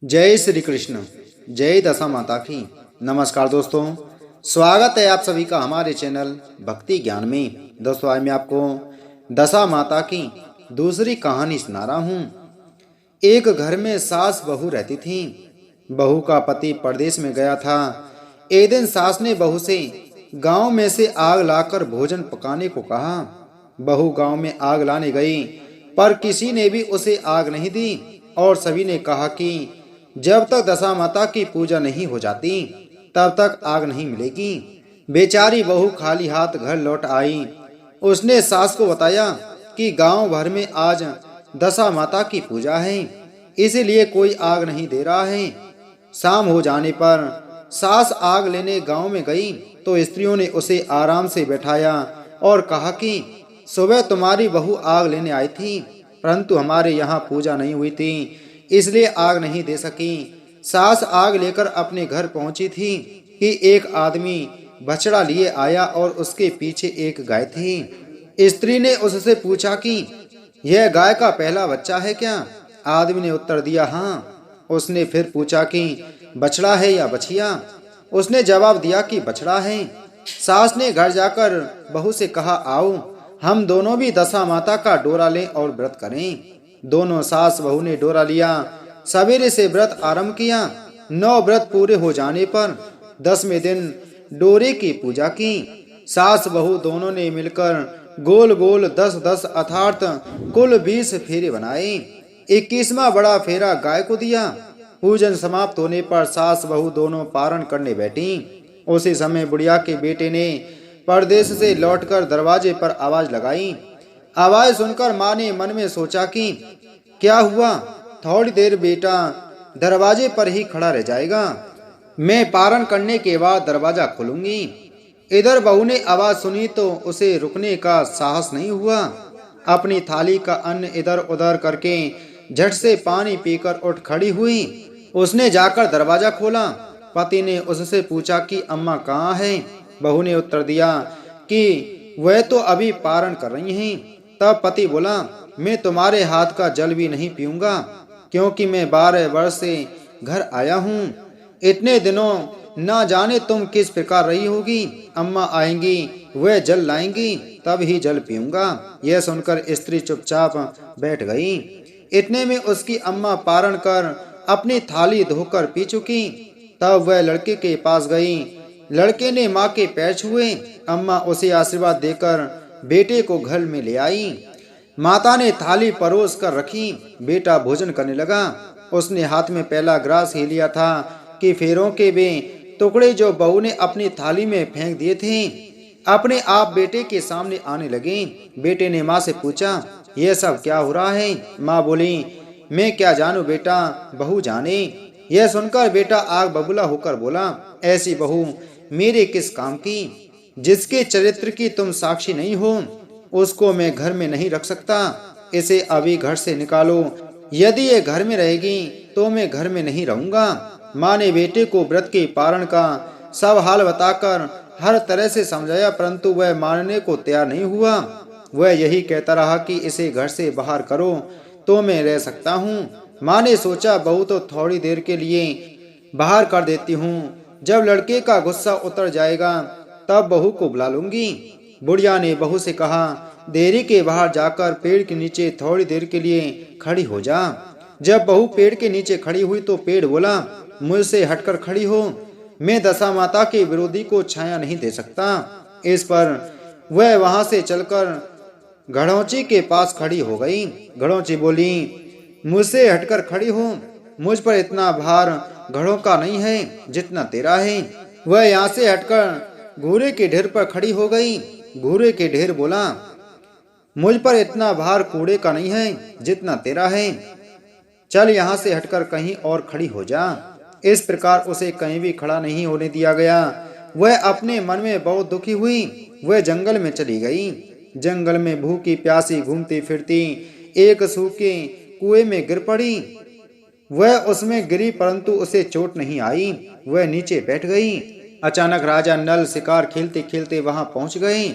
जय श्री कृष्ण। जय दशा माता की। नमस्कार दोस्तों, स्वागत है आप सभी का हमारे चैनल भक्ति ज्ञान में। दोस्तों, आज मैं आपको दशा माता की दूसरी कहानी सुना रहा हूँ। एक घर में सास बहू रहती थी। बहू का पति परदेश में गया था। एक दिन सास ने बहू से गांव में से आग लाकर भोजन पकाने को कहा। बहू गांव में आग लाने गई, पर किसी ने भी उसे आग नहीं दी और सभी ने कहा कि जब तक दशा माता की पूजा नहीं हो जाती तब तक आग नहीं मिलेगी। बेचारी बहू खाली हाथ घर लौट आई। उसने सास को बताया कि गांव भर में आज दशा माता की पूजा है, इसलिए कोई आग नहीं दे रहा है। शाम हो जाने पर सास आग लेने गांव में गई तो स्त्रियों ने उसे आराम से बैठाया और कहा कि सुबह तुम्हारी बहू आग लेने आई थी, परंतु हमारे यहाँ पूजा नहीं हुई थी, इसलिए आग नहीं दे सकी। सास आग लेकर अपने घर पहुंची थी कि एक आदमी बछड़ा लिए आया और उसके पीछे एक गाय थी। स्त्री ने उससे पूछा कि यह गाय का पहला बच्चा है क्या? आदमी ने उत्तर दिया, हाँ। उसने फिर पूछा कि बछड़ा है या बछिया? उसने जवाब दिया कि बछड़ा है। सास ने घर जाकर बहू से कहा, आओ हम दोनों भी दशा माता का डोरा लें और व्रत करें। दोनों सास बहू ने डोरा लिया। सवेरे से व्रत आरंभ किया। 9 व्रत पूरे हो जाने पर 10वें दिन डोरे की पूजा की। सास बहू दोनों ने मिलकर गोल गोल 10-10 अर्थात कुल 20 फेरे बनाए। 21वां बड़ा फेरा गाय को दिया। पूजन समाप्त होने पर सास बहू दोनों पारण करने बैठी। उसी समय बुढ़िया के बेटे ने परदेश से लौटकर दरवाजे पर आवाज लगाई। आवाज सुनकर माँ ने मन में सोचा कि क्या हुआ, थोड़ी देर बेटा दरवाजे पर ही खड़ा रह जाएगा, मैं पारण करने के बाद दरवाजा खोलूंगी। इधर बहू ने आवाज सुनी तो उसे रुकने का साहस नहीं हुआ। अपनी थाली का अन्न इधर उधर करके झट से पानी पीकर उठ खड़ी हुई। उसने जाकर दरवाजा खोला। पति ने उससे पूछा कि अम्मा कहाँ है? बहू ने उत्तर दिया कि वह तो अभी पारण कर रही हैं। तब पति बोला, मैं तुम्हारे हाथ का जल भी नहीं पीऊंगा, क्योंकि मैं 12 वर्ष से घर आया हूँ। इतने दिनों ना जाने तुम किस प्रकार रही होगी। अम्मा आएंगी, वह जल लाएंगी, तब ही जल पीऊंगा। यह सुनकर स्त्री चुपचाप बैठ गई। इतने में उसकी अम्मा पारण कर अपनी थाली धोकर पी चुकी। तब वह लड़के के पास गई। लड़के ने माँ के पैर छुए। अम्मा उसे आशीर्वाद देकर बेटे को घर में ले आई। माता ने थाली परोस कर रखी। बेटा भोजन करने लगा। उसने हाथ में पहला ग्रास ही लिया था कि फेरों के वे टुकड़े जो बहू ने अपनी थाली में फेंक दिए थे अपने आप बेटे के सामने आने लगे। बेटे ने माँ से पूछा, यह सब क्या हो रहा है? माँ बोली, मैं क्या जानू बेटा, बहू जाने। यह सुनकर बेटा आग बबूला होकर बोला, ऐसी बहू मेरे किस काम की? जिसके चरित्र की तुम साक्षी नहीं हो उसको मैं घर में नहीं रख सकता। इसे अभी घर से निकालो। यदि ये घर में रहेगी तो मैं घर में नहीं रहूंगा। माँ ने बेटे को व्रत के पारण का सब हाल बताकर हर तरह से समझाया, परंतु वह मानने को तैयार नहीं हुआ। वह यही कहता रहा कि इसे घर से बाहर करो तो मैं रह सकता हूँ। माँ ने सोचा, बहू तो थोड़ी देर के लिए बाहर कर देती हूँ, जब लड़के का गुस्सा उतर जाएगा तब बहू को बुला लूंगी। बुढ़िया ने बहू से कहा, देरी के बाहर जाकर पेड़ के नीचे थोड़ी देर के लिए खड़ी हो जा। जब बहू पेड़ के नीचे खड़ी हुई तो पेड़ बोला, मुझसे हटकर खड़ी हो, मैं दशा माता के विरोधी को छाया नहीं दे सकता। इस पर वह वहां से चलकर घड़ौची के पास खड़ी हो गई। घड़ौची बोली, मुझसे हटकर खड़ी हो, मुझ पर इतना भार घड़ों का नहीं है जितना तेरा है। वह यहाँ से हटकर घूरे के ढेर पर खड़ी हो गई। घूरे के ढेर बोला, मुझ पर इतना भार कूड़े का नहीं है जितना तेरा है, चल यहाँ से हटकर कहीं और खड़ी हो जा। इस प्रकार उसे कहीं भी खड़ा नहीं होने दिया गया। वह अपने मन में बहुत दुखी हुई। वह जंगल में चली गई। जंगल में भूखी प्यासी घूमती फिरती एक सूखे कुएं में गिर पड़ी। वह उसमें गिरी, परंतु उसे चोट नहीं आई। वह नीचे बैठ गई। अचानक राजा नल शिकार खेलते खेलते वहां पहुंच गए।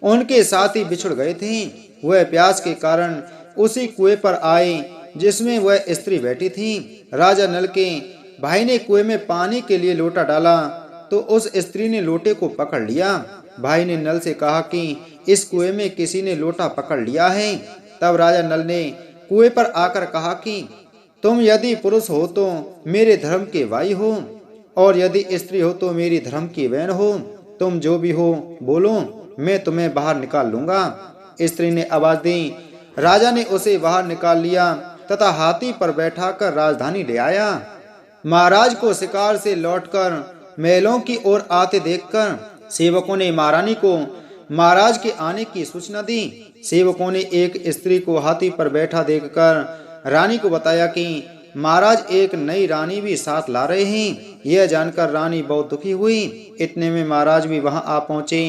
उनके साथी बिछुड़ गए थे। वह प्यास के कारण उसी कुएं पर आए जिसमें वह स्त्री बैठी थी। राजा नल के भाई ने कुएं में पानी के लिए लोटा डाला तो उस स्त्री ने लोटे को पकड़ लिया। भाई ने नल से कहा कि इस कुएं में किसी ने लोटा पकड़ लिया है। तब राजा नल ने कुएं पर आकर कहा कि तुम यदि पुरुष हो तो मेरे धर्म के भाई हो, और यदि स्त्री हो तो मेरी धर्म की बहन हो। तुम जो भी हो बोलो, मैं तुम्हें बाहर निकाल लूंगा। स्त्री ने आवाज दी। राजा ने उसे बाहर निकाल लिया तथा हाथी पर बैठाकर राजधानी ले आया। महाराज को शिकार से लौटकर महलों की ओर आते देखकर सेवकों ने महारानी को महाराज के आने की सूचना दी। सेवकों ने एक स्त्री को हाथी पर बैठा देखकर रानी को बताया कि महाराज एक नई रानी भी साथ ला रहे हैं। यह जानकर रानी बहुत दुखी हुई। इतने में महाराज भी वहां आ पहुंचे।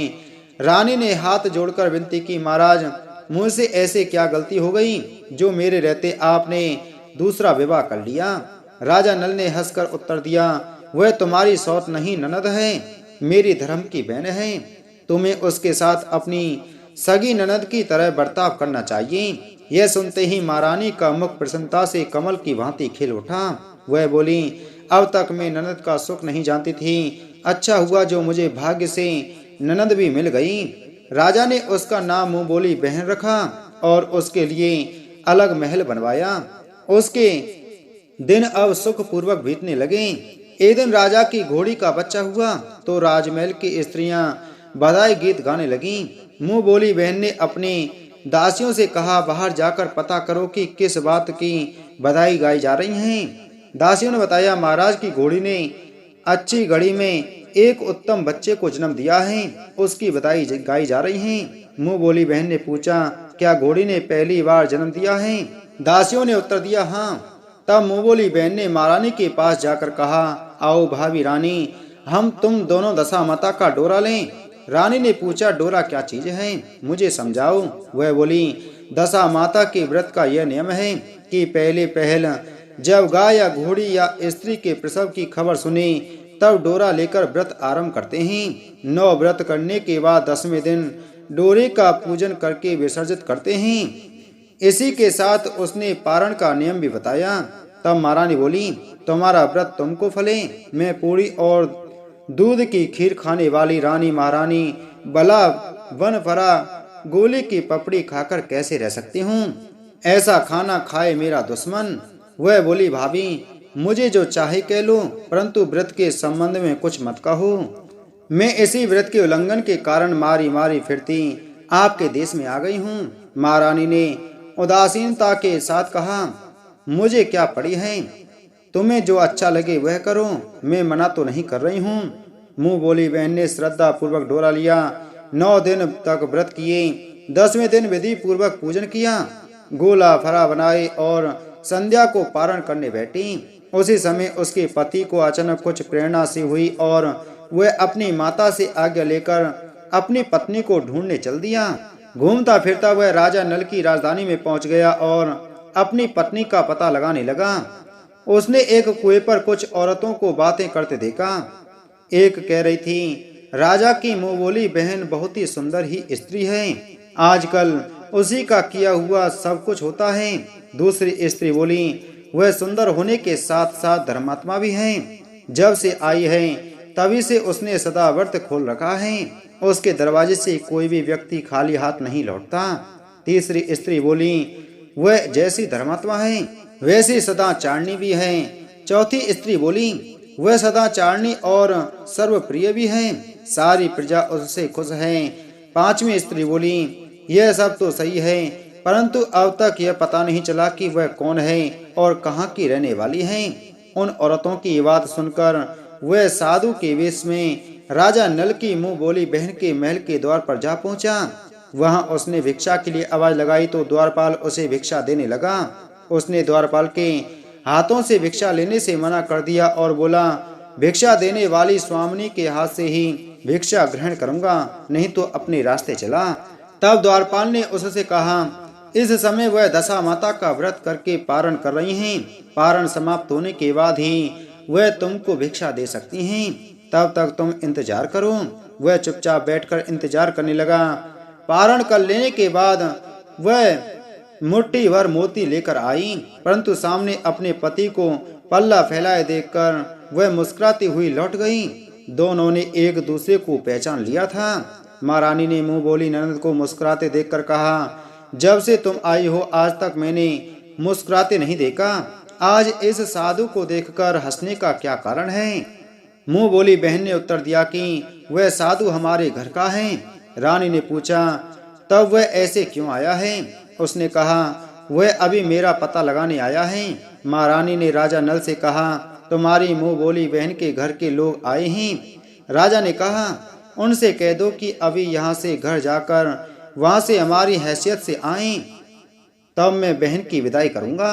रानी ने हाथ जोड़कर विनती की, महाराज मुझसे ऐसे क्या गलती हो गई जो मेरे रहते आपने दूसरा विवाह कर लिया। राजा नल ने हंसकर उत्तर दिया, वह तुम्हारी सौत नहीं ननद है, मेरी धर्म की बहन है। तुम्हें उसके साथ अपनी सगी ननद की तरह बर्ताव करना चाहिए। यह सुनते ही महारानी का मुख प्रसन्नता से कमल की भांति खिल उठा। वह बोली, अब तक मैं ननद का सुख नहीं जानती थी, अच्छा हुआ जो मुझे भाग्य से ननद भी मिल गई। राजा ने उसका नाम मुंह बोली बहन रखा और उसके लिए अलग महल बनवाया। उसके दिन अब सुख पूर्वक बीतने लगे। एक दिन राजा की घोड़ी का बच्चा हुआ तो राजमहल की स्त्रियां बधाई गीत गाने लगीं। मुंह बोली बहन ने अपनी दासियों से कहा, बाहर जाकर पता करो कि किस बात की बधाई गाई जा रही हैं। दासियों ने बताया, महाराज की घोड़ी ने अच्छी घड़ी में एक उत्तम बच्चे को जन्म दिया है, उसकी बधाई गाई जा रही है। मुंह बोली बहन ने पूछा, क्या घोड़ी ने पहली बार जन्म दिया है? दासियों ने उत्तर दिया, हाँ। तब मुंह बोली बहन ने महारानी के पास जाकर कहा, आओ भाभी रानी, हम तुम दोनों दशा माता का डोरा लें। रानी ने पूछा, डोरा क्या चीज है, मुझे समझाओ। वह बोली, दशा माता के व्रत का यह नियम है कि पहले जब गाय या घोड़ी या स्त्री के प्रसव की खबर सुनी तब डोरा लेकर व्रत आरंभ करते हैं। 9 व्रत करने के बाद 10वें दिन डोरे का पूजन करके विसर्जित करते हैं। इसी के साथ उसने पारण का नियम भी बताया। तब महारानी बोली, तुम्हारा व्रत तुमको फले। मैं पूरी और दूध की खीर खाने वाली रानी महारानी बला वनफरा गोली की पपड़ी खाकर कैसे रह सकती हूँ? ऐसा खाना खाए मेरा दुश्मन। वह बोली, भाभी मुझे जो चाहे कह लो, परंतु व्रत के संबंध में कुछ मत कहो। मैं इसी व्रत के उल्लंघन के कारण मारी मारी फिरती आपके देश में आ गई हूँ। महारानी ने उदासीनता के साथ कहा, मुझे क्या पड़ी है, तुम्हें जो अच्छा लगे वह करो, मैं मना तो नहीं कर रही हूँ। मुंह बोली बहन ने श्रद्धा पूर्वक डोरा लिया। 9 दिन तक व्रत किए। 10वें दिन विधि पूर्वक पूजन किया, गोला फरा बनाए और संध्या को पारण करने बैठी। उसी समय उसके पति को अचानक कुछ प्रेरणा सी हुई और वह अपनी माता से आज्ञा लेकर अपनी पत्नी को ढूंढने चल दिया। घूमता फिरता वह राजा नल की राजधानी में पहुंच गया और अपनी पत्नी का पता लगाने लगा। उसने एक कुएं पर कुछ औरतों को बातें करते देखा। एक कह रही थी, राजा की मुंह बोली बहन बहुत ही सुंदर ही स्त्री है, आजकल उसी का किया हुआ सब कुछ होता है। दूसरी स्त्री बोली, वह सुंदर होने के साथ साथ धर्मात्मा भी है, जब से आई है तभी से उसने सदा व्रत खोल रखा है, उसके दरवाजे से कोई भी व्यक्ति खाली हाथ नहीं लौटता। तीसरी स्त्री बोली, वह जैसी धर्मात्मा है वैसी सदा चारणी भी है। चौथी स्त्री बोली, वह सदा चारणी और सर्वप्रिय भी है, सारी प्रजा उससे खुश है। पांचवी स्त्री बोली, यह सब तो सही है, परंतु अब तक यह पता नहीं चला कि वह कौन है और कहाँ की रहने वाली है। उन औरतों की बात सुनकर वह साधु के वेश में राजा नल की मुंह बोली बहन के महल के द्वार पर जा पहुंचा। वहां उसने भिक्षा के लिए आवाज लगाई तो द्वारपाल उसे भिक्षा देने लगा। उसने द्वारपाल के हाथों से भिक्षा लेने से मना कर दिया और बोला, भिक्षा देने वाली स्वामिनी के हाथ से ही भिक्षा ग्रहण करूंगा, नहीं तो अपने रास्ते चला। तब द्वारपाल ने उससे कहा, इस समय वह दशा माता का व्रत करके पारण कर रही हैं, पारण समाप्त होने के बाद ही वह तुमको भिक्षा दे सकती हैं, तब तक तुम इंतजार करो। वह चुपचाप बैठकर इंतजार करने लगा। पारण कर लेने के बाद वह मुट्ठी भर मोती लेकर आई, परंतु सामने अपने पति को पल्ला फैलाए देखकर वह मुस्कुराती हुई लौट गई। दोनों ने एक दूसरे को पहचान लिया था। महारानी ने मुंह बोली ननद को मुस्कुराते देखकर कहा, जब से तुम आई हो आज तक मैंने मुस्कुराते नहीं देखा। आज इस साधु को देखकर हंसने का क्या कारण है? मुंह बोली बहन ने उत्तर दिया कि वह साधु हमारे घर का है। रानी ने पूछा, तब वह ऐसे क्यों आया है? उसने कहा, वह अभी मेरा पता लगाने आया है। महारानी ने राजा नल से कहा, तुम्हारी मुंह बोली बहन के घर के लोग आए हैं। राजा ने कहा, उनसे कह दो कि अभी यहाँ से घर जाकर वहां से हमारी हैसियत से आए, तब मैं बहन की विदाई करूंगा।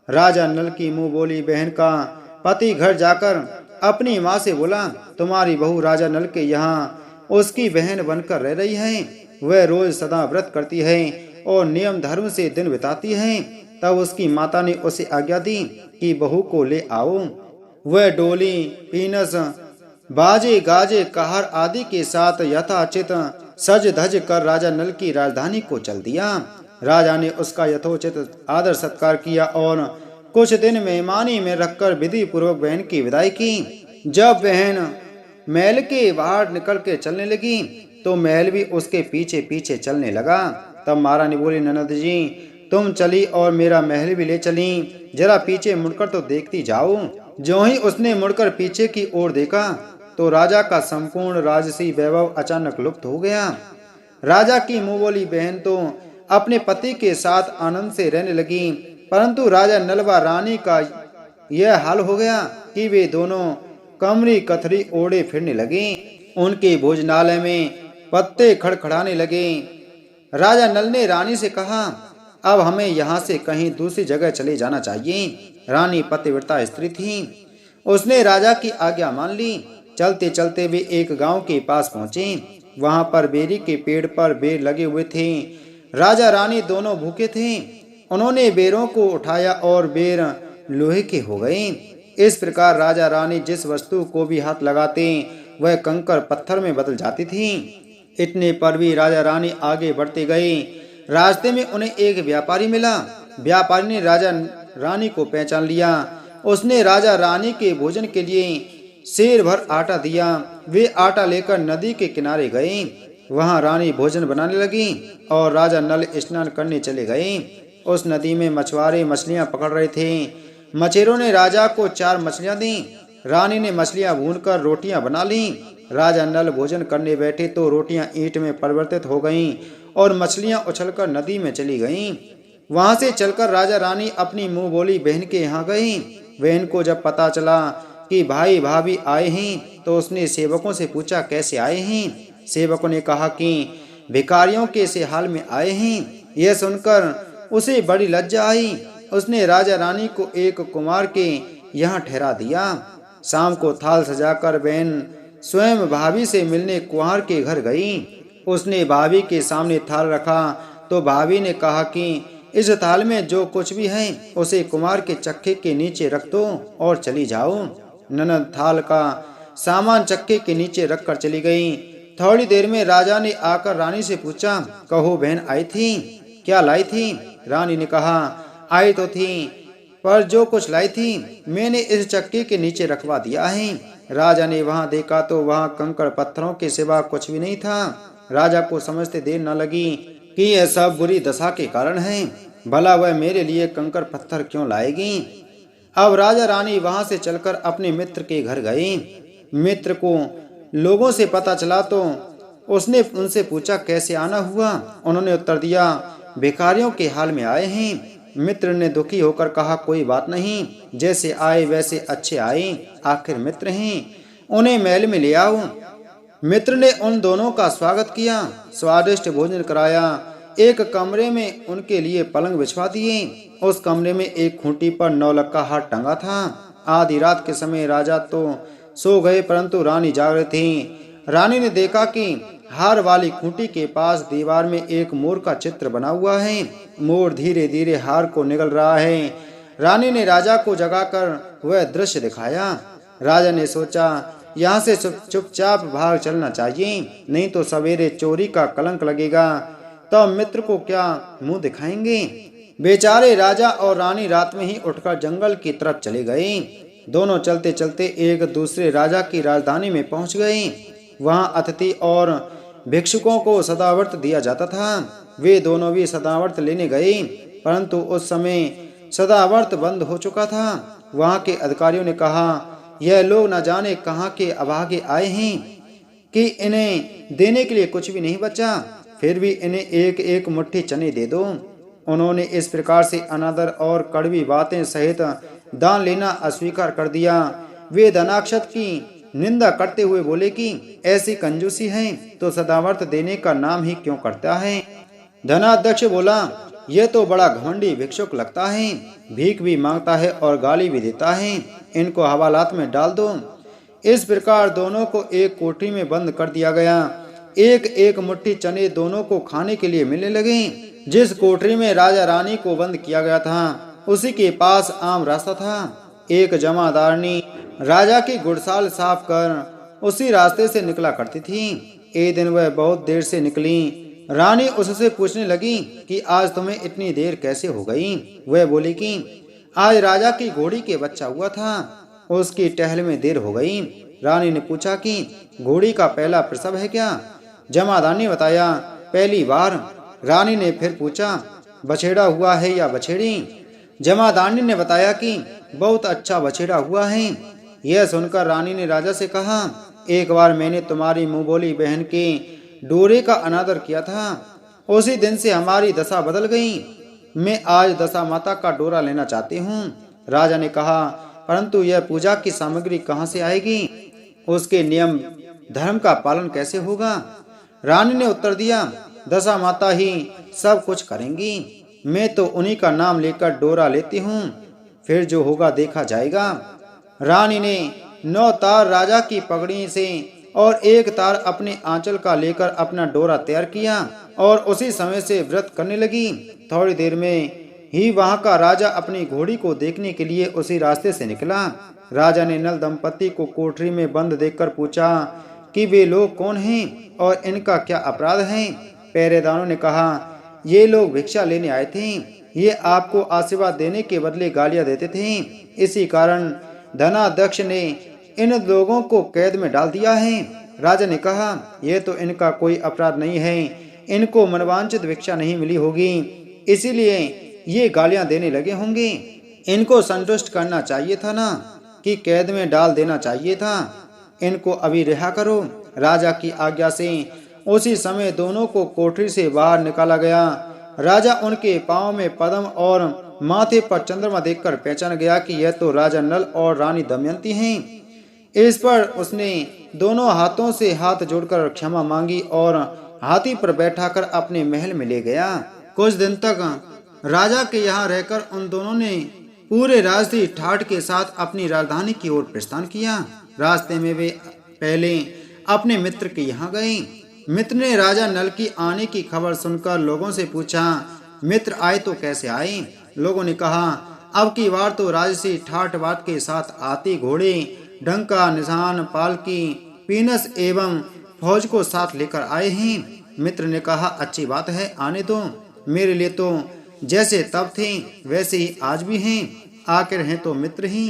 राजा नल की मुंह बोली बहन का पति घर जाकर अपनी माँ से बोला, तुम्हारी बहू राजा नल के यहाँ उसकी बहन बनकर रह रही है। वह रोज सदा व्रत करती है और नियम धर्म से दिन बिताती है। तब उसकी माता ने उसे आज्ञा दी कि बहू को ले आओ। वह डोली, पीनस, बाजे गाजे, कहार आदि के साथ यथाचित सज धज कर राजा नल की राजधानी को चल दिया। राजा ने उसका यथोचित आदर सत्कार किया और कुछ दिन मेहमानी में रखकर विधि पूर्वक बहन की विदाई की। जब बहन महल के बाहर निकल के चलने लगी तो महल भी उसके पीछे पीछे चलने लगा। तब महारानी बोली, ननद जी तुम चली और मेरा महल भी ले चली, जरा पीछे मुड़कर तो देखती जाओ। जो ही उसने मुड़कर पीछे की ओर देखा तो राजा का संपूर्ण राजसी वैभव अचानक लुप्त हो गया। राजा की मुंह बोली बहन तो अपने पति के साथ आनंद से रहने लगी, परंतु राजा नल व रानी का यह हाल हो गया कि वे दोनों कमरी कथरी ओढ़े फिरने लगे। उनके भोजनालय में पत्ते खड़खड़ाने लगे। राजा नल ने रानी से कहा, अब हमें यहाँ से कहीं दूसरी जगह चले जाना चाहिए। रानी पतिव्रता स्त्री थी, उसने राजा की आज्ञा मान ली। चलते चलते वे एक गांव के पास पहुंचे। वहां पर बेरी के पेड़ पर बेर लगे हुए थे। राजा रानी दोनों भूखे थे। उन्होंने बेरों को उठाया और बेर लोहे के हो गए। इस प्रकार राजा रानी जिस वस्तु को भी हाथ लगाते वह कंकर पत्थर में बदल जाती थी। इतने पर भी राजा रानी आगे बढ़ते गए। रास्ते में उन्हें एक व्यापारी मिला। व्यापारी ने राजा रानी को पहचान लिया। उसने राजा रानी के भोजन के लिए सेर भर आटा दिया। वे आटा लेकर नदी के किनारे गए। वहां रानी भोजन बनाने लगी और राजा नल स्नान करने चले गए। उस नदी में मछुआरे मछलियां पकड़ रहे थे। मछेरों ने राजा को 4 मछलियां दी। रानी ने मछलियां भूनकर रोटियां बना ली। राजा नल भोजन करने बैठे तो रोटियां ईंट में परिवर्तित हो गईं और मछलियां उछलकर नदी में चली गईं। वहां से चलकर राजा रानी अपनी मुंह बोली बहन के यहाँ गई। बहन को जब पता चला कि भाई भाभी आए हैं तो उसने सेवकों से पूछा, कैसे आए हैं? सेवकों ने कहा कि भिखारियों के से हाल में आए हैं। यह सुनकर उसे बड़ी लज्जा आई। उसने राजा रानी को एक कुमार के यहाँ ठहरा दिया। शाम को थाल सजाकर बहन स्वयं भाभी से मिलने कुंवर के घर गई। उसने भाभी के सामने थाल रखा तो भाभी ने कहा कि इस थाल में जो कुछ भी है उसे कुमार के चक्के के नीचे रख दो और चली जाओ। ननद थाल का सामान चक्के के नीचे रखकर चली गई। थोड़ी देर में राजा ने आकर रानी से पूछा, कहो बहन आई थी, क्या लाई थी? रानी ने कहा, आई तो थी, पर जो कुछ लाई थी मैंने इस चक्के के नीचे रखवा दिया है। राजा ने वहां देखा तो वहां कंकड़ पत्थरों के सिवा कुछ भी नहीं था। राजा को समझते देर न लगी कि यह सब बुरी दशा के कारण है। भला वह मेरे लिए कंकड़ पत्थर क्यों लाएगी? अब राजा रानी वहां से चलकर अपने मित्र के घर गए। मित्र को लोगों से पता चला तो उसने उनसे पूछा, कैसे आना हुआ? उन्होंने उत्तर दिया, भिखारियों के हाल में आए हैं। मित्र ने दुखी होकर कहा, कोई बात नहीं, जैसे आए वैसे अच्छे आए, आखिर मित्र हैं, उन्हें महल में ले आओ। मित्र ने उन दोनों का स्वागत किया, स्वादिष्ट भोजन कराया। एक कमरे में उनके लिए पलंग बिछवा दिए। उस कमरे में एक खूंटी पर 9 लक्का हार टंगा था। आधी रात के समय राजा तो सो गए परंतु रानी जाग रही थी। रानी ने देखा कि हार वाली खूंटी के पास दीवार में एक मोर का चित्र बना हुआ है। मोर धीरे धीरे हार को निगल रहा है। रानी ने राजा को जगाकर वह दृश्य दिखाया। राजा ने सोचा, यहाँ से चुपचाप भाग चलना चाहिए, नहीं तो सवेरे चोरी का कलंक लगेगा, तब मित्र को क्या मुंह दिखाएंगे। बेचारे राजा और रानी रात में ही उठकर जंगल की तरफ चले गए। दोनों चलते चलते एक दूसरे राजा की राजधानी में पहुंच गए। वहां अतिथि और भिक्षुकों को सदाव्रत दिया जाता था। वे दोनों भी सदाव्रत लेने गए, परंतु उस समय सदाव्रत बंद हो चुका था। वहां के अधिकारियों ने कहा, यह लोग न जाने कहाँ के अभागे आए हैं कि इन्हें देने के लिए कुछ भी नहीं बचा, फिर भी इन्हें एक एक मुट्ठी चने दे दो। उन्होंने इस प्रकार से अनादर और कड़वी बातें सहित दान लेना अस्वीकार कर दिया। वे धनाक्षत की निंदा करते हुए बोले कि ऐसी कंजूसी है तो सदाव्रत देने का नाम ही क्यों करता है। धनाध्यक्ष बोला, यह तो बड़ा घमंडी भिक्षुक लगता है, भीख भी मांगता है और गाली भी देता है, इनको हवालात में डाल दो। इस प्रकार दोनों को एक कोठरी में बंद कर दिया गया। एक एक मुट्ठी चने दोनों को खाने के लिए मिलने लगे। जिस कोठरी में राजा रानी को बंद किया गया था उसी के पास आम रास्ता था। एक जमादारनी राजा की गुड़साल साफ कर उसी रास्ते से निकला करती थी। एक दिन वह बहुत देर से निकली। रानी उससे पूछने लगी कि आज तुम्हें इतनी देर कैसे हो गई। वह बोली कि आज राजा की घोड़ी के बच्चा हुआ था, उसकी टहल में देर हो गई। रानी ने पूछा कि घोड़ी का पहला प्रसव है क्या। जमादार ने बताया, पहली बार। रानी ने फिर पूछा, बछेड़ा हुआ है या बछेड़ी। जमादारनी ने बताया कि बहुत अच्छा बछेड़ा हुआ है। यह सुनकर रानी ने राजा से कहा, एक बार मैंने तुम्हारी मुंह बोली बहन के डोरे का अनादर किया था, उसी दिन से हमारी दशा बदल गई। मैं आज दशा माता का डोरा लेना चाहती हूँ। राजा ने कहा, परंतु यह पूजा की सामग्री कहाँ से आएगी, उसके नियम धर्म का पालन कैसे होगा। रानी ने उत्तर दिया, दशा माता ही सब कुछ करेंगी, मैं तो उन्हीं का नाम लेकर डोरा लेती हूँ, फिर जो होगा देखा जाएगा। रानी ने 9 तार राजा की पगड़ी से और 1 तार अपने आंचल का लेकर अपना डोरा तैयार किया और उसी समय से व्रत करने लगी। थोड़ी देर में ही वहां का राजा अपनी घोड़ी को देखने के लिए उसी रास्ते से निकला। राजा ने नल दंपति को कोठरी में बंद देखकर पूछा कि वे लोग कौन हैं और इनका क्या अपराध है। पहरेदारों ने कहा, ये लोग भिक्षा लेने आए थे, ये आपको आशीर्वाद देने के बदले गालियां देते थे, इसी कारण धनाध्यक्ष ने इन लोगों को कैद में डाल दिया है। राजा ने कहा, यह तो इनका कोई अपराध नहीं है, इनको मनवांचित भिक्षा नहीं मिली होगी, इसीलिए ये गालियां देने लगे होंगे। इनको संतुष्ट करना चाहिए था ना, कि कैद में डाल देना चाहिए था। इनको अभी रिहा करो। राजा की आज्ञा से उसी समय दोनों को कोठरी से बाहर निकाला गया। राजा उनके पांव में पद्म और माथे पर चंद्रमा देखकर पहचान गया कि यह तो राजा नल और रानी दमयंती हैं। इस पर उसने दोनों हाथों से हाथ जोड़कर क्षमा मांगी और हाथी पर बैठाकर अपने महल में ले गया। कुछ दिन तक राजा के यहाँ रहकर उन दोनों ने पूरे राजसी ठाठ के साथ अपनी राजधानी की ओर प्रस्थान किया। रास्ते में वे पहले अपने मित्र के यहाँ गए। मित्र ने राजा नल की आने की खबर सुनकर लोगों से पूछा, मित्र आए तो कैसे आए। लोगों ने कहा, अब की बार तो राजसी ठाठ बात के साथ आती घोड़े, डंका, निशान, पालकी, पीनस एवं फौज को साथ लेकर आए हैं। मित्र ने कहा, अच्छी बात है, आने दो। मेरे लिए तो जैसे तब थे वैसे ही आज भी हैं, आखिर हैं तो मित्र ही।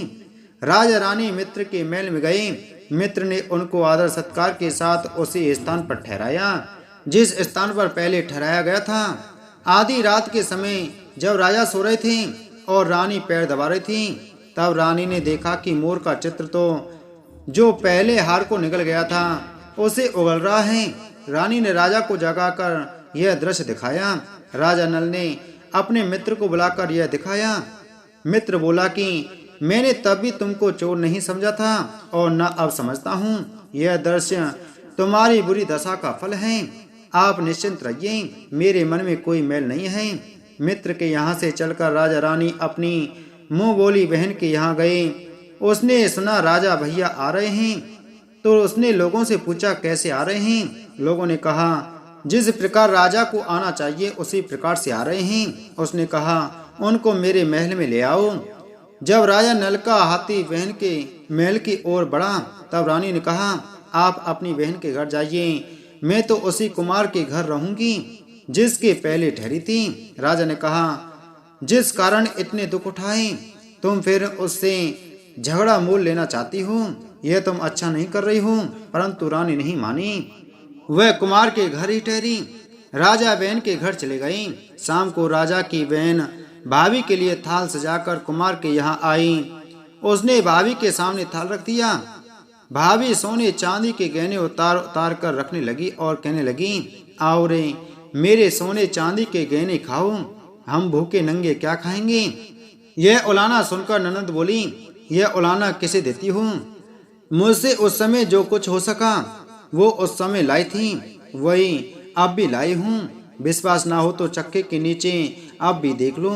राजा रानी मित्र के महल में गए। मित्र ने उनको आदर सत्कार के साथ उसी स्थान पर ठहराया जिस स्थान पर पहले ठहराया गया था। आधी रात के समय जब राजा सो रहे थे और रानी पैर दबा रही थी, तब रानी ने देखा कि मोर का चित्र तो जो पहले हार को निकल गया था उसे उगल रहा है। रानी ने राजा को जगाकर यह दृश्य दिखाया। राजा नल ने अपने मित्र को बुलाकर यह दिखाया। मित्र बोला कि मैंने तब भी तुमको चोर नहीं समझा था और न अब समझता हूँ। यह दृश्य तुम्हारी बुरी दशा का फल है। आप निश्चिंत रहिए, मेरे मन में कोई मैल नहीं है। मित्र के यहाँ से चलकर राजा रानी अपनी मुंह बोली बहन के यहाँ गए। उसने सुना राजा भैया आ रहे हैं, तो उसने लोगों से पूछा कैसे आ रहे हैं। लोगों ने कहा, जिस प्रकार राजा को आना चाहिए उसी प्रकार से आ रहे हैं। उसने कहा, उनको मेरे महल में ले आओ। जब राजा नल का हाथी बहन के महल की ओर बढ़ा, तब रानी ने कहा, आप अपनी बहन के घर जाइए, मैं तो उसी कुमार के घर रहूंगी जिसके पहले ठहरी थी। राजा ने कहा, जिस कारण इतने दुख उठाए, तुम फिर उससे झगड़ा मोल लेना चाहती हो। यह तुम अच्छा नहीं कर रही हो। परंतु रानी नहीं मानी। वह कुमार के घर ही ठहरी। राजा बहन के घर चले गई। शाम को राजा की बहन भाभी के लिए थाल सजाकर कुमार के यहाँ आई। उसने भाभी के सामने थाल रख दिया। भाभी सोने चांदी के गहने उतार उतार कर रखने लगी और कहने लगी, आओ रे मेरे सोने चांदी के गहने खाओ, हम भूखे नंगे क्या खाएंगे। यह उलाना सुनकर ननद बोली, यह उलाना किसे देती हूँ। मुझसे उस समय जो कुछ हो सका वो उस समय लाई थी, वही अब भी लाई हूँ। विश्वास ना हो तो चक्के के नीचे अब भी देख लो।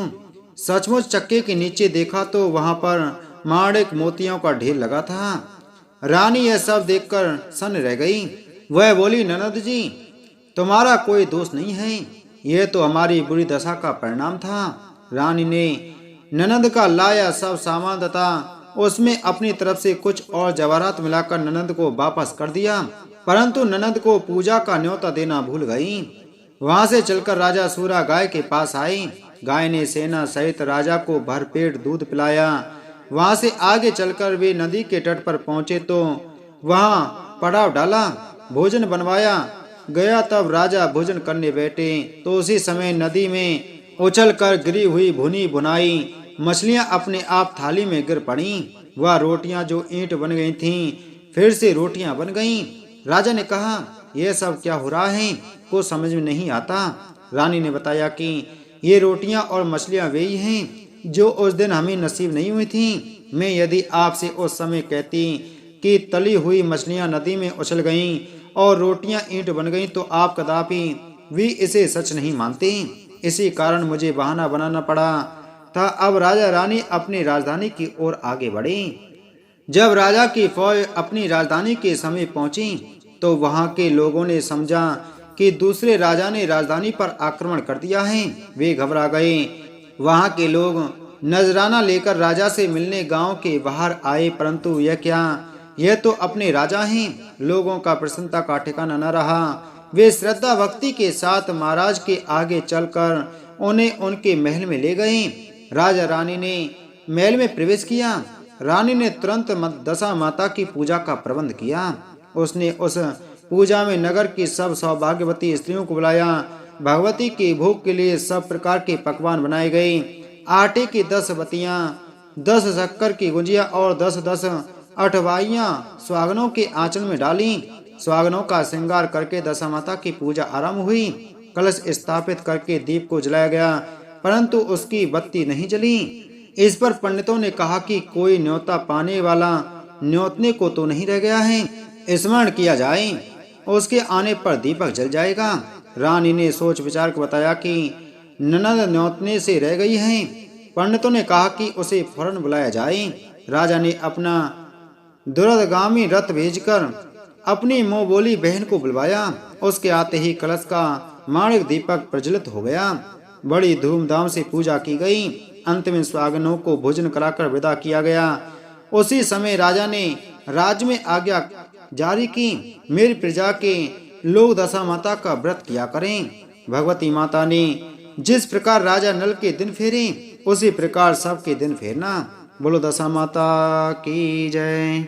सचमुच चक्के के नीचे देखा तो वहां पर माणिक मोतियों का ढेर लगा था। रानी यह सब देखकर सन्न रह गई। वह बोली, ननद जी तुम्हारा कोई दोष नहीं है, यह तो हमारी बुरी दशा का परिणाम था। रानी ने ननद का लाया सब सामान तथा उसमें अपनी तरफ से कुछ और जवाहरात मिलाकर ननद को वापस कर दिया। परंतु ननद को पूजा का न्योता देना भूल गई। वहां से चलकर राजा सूरा गाय के पास आई। गाय ने सेना सहित राजा को भरपेट दूध पिलाया। वहां से आगे चलकर वे नदी के तट पर पहुंचे तो वहां पड़ाव डाला, भोजन बनवाया गया। तब राजा भोजन करने बैठे तो उसी समय नदी में उछलकर गिरी हुई भुनी भुनाई मछलियां अपने आप थाली में गिर पड़ी। वह रोटियां जो ईंट बन गई थीं फिर से रोटियां बन गईं। राजा ने कहा, यह सब क्या हो रहा है, कुछ समझ में नहीं आता। रानी ने बताया कि ये रोटियां और मछलियां वही हैं जो उस दिन हमें नसीब नहीं हुई थीं। मैं यदि आपसे उस समय कहती कि तली हुई मछलियां नदी में उछल गईं और रोटियां ईंट बन गईं तो आप कदापि भी इसे सच नहीं मानते। इसी कारण मुझे बहाना बनाना पड़ा था। अब राजा रानी अपनी राजधानी की ओर आगे बढ़े। जब राजा की फौज अपनी राजधानी के समीप पहुंची तो वहां के लोगों ने समझा कि दूसरे राजा ने राजधानी पर आक्रमण कर दिया है। वे घबरा गए। वहां के लोग नजराना लेकर राजा से मिलने गांव के बाहर आए, परंतु यह क्या, यह तो अपने राजा हैं। लोगों का प्रसन्नता का ठिकाना न रहा। वे श्रद्धा भक्ति के साथ महाराज के आगे चलकर उन्हें उनके महल में ले गए। राजा रानी ने महल में प्रवेश किया। रानी ने तुरंत दशा माता की पूजा का प्रबंध किया। उसने उस पूजा में नगर की सब सौभाग्यवती स्त्रियों को बुलाया। भगवती के भोग के लिए सब प्रकार के पकवान बनाए गए। आटे की 10 बतियां, 10 शक्कर की गुंजिया और 10-10 अठवाइयां स्वागनों के आंचल में डाली। स्वागनों का श्रृंगार करके दशा माता की पूजा आरंभ हुई। कलश स्थापित करके दीप को जलाया गया, परंतु उसकी बत्ती नहीं जली। इस पर पंडितों ने कहा कि कोई न्योता पाने वाला न्योतने को तो नहीं रह गया है, स्मरण किया जाए, उसके आने पर दीपक जल जाएगा। रानी ने सोच विचार कर बताया कि ननद न्योतने से रह गई है। पंडितों ने कहा कि उसे फौरन बुलाया जाए। राजा ने अपना दूरगामी रथ भेजकर अपनी मुंह बोली बहन को बुलवाया। उसके आते ही कलश का माणिक दीपक प्रज्वलित हो गया। बड़ी धूमधाम से पूजा की गई। अंत में स्वागनों को भोजन कराकर विदा किया गया। उसी समय राजा ने राज्य में आज्ञा जारी की, मेरी प्रजा के लोग दशा माता का व्रत किया करें। भगवती माता ने जिस प्रकार राजा नल के दिन फेरे उसी प्रकार सबके दिन फेरना। बोलो दशा माता की जय।